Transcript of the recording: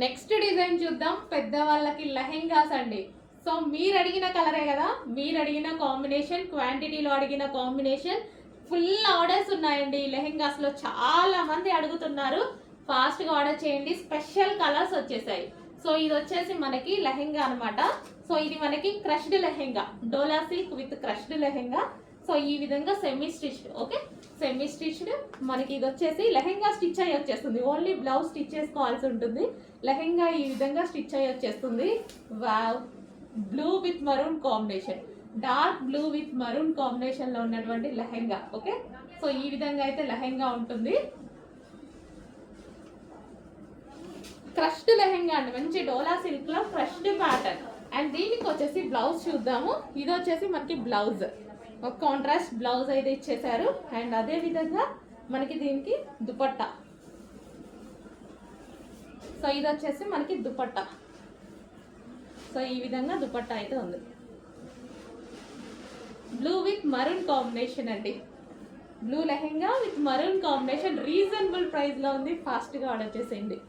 Next design చూద్దాం. పెద్దవాళ్ళకి లెహెంగాస్ అండి. సో మీరు అడిగిన కలరే కదా, మీరు అడిగిన కాంబినేషన్, క్వాంటిటీలో అడిగిన కాంబినేషన్. ఫుల్ ఆర్డర్స్ ఉన్నాయండి ఈ లెహెంగాస్లో. చాలా మంది అడుగుతున్నారు, ఫాస్ట్గా ఆర్డర్ చేయండి. స్పెషల్ కలర్స్ వచ్చేసాయి. సో ఇది వచ్చేసి మనకి లెహెంగా అనమాట. సో ఇది మనకి crushed lehenga, dola silk with crushed lehenga. So ఈ విధంగా semi stitched, okay, semi stitched. మనకి ఇది వచ్చేసి లెహెంగా స్టిచ్ అయ్యి వచ్చేస్తుంది. ఓన్లీ బ్లౌజ్ స్టిచ్ చేసుకోవాల్సి ఉంటుంది. లెహెంగా ఈ విధంగా స్టిచ్ అయ్యి వచ్చేస్తుంది. Wow, blue with maroon combination, dark blue with maroon కాంబినేషన్లో ఉన్నటువంటి లెహెంగా. ఓకే, సో ఈ విధంగా అయితే లెహెంగా ఉంటుంది. క్రష్డ్ లెహెంగా అండి, మంచి డోలా సిల్క్లో క్రష్డ్ ప్యాటర్న్. అండ్ దీనికి వచ్చేసి బ్లౌజ్ చూద్దాము. ఇది వచ్చేసి మనకి బ్లౌజ్, ఒక కాంట్రాస్ట్ బ్లౌజ్ అయితే ఇచ్చేసారు. అండ్ అదే విధంగా మనకి దీనికి దుపట్టా. సో ఇది వచ్చేసి మనకి దుపట్టా. సో ఈ విధంగా దుపట్టా అయితే ఉంది. బ్లూ విత్ మరూన్ కాంబినేషన్ అండి. Blue lehenga with maroon combination. Reasonable ప్రైస్లో ఉంది. ఫాస్ట్గా ఆర్డర్ చేసేయండి.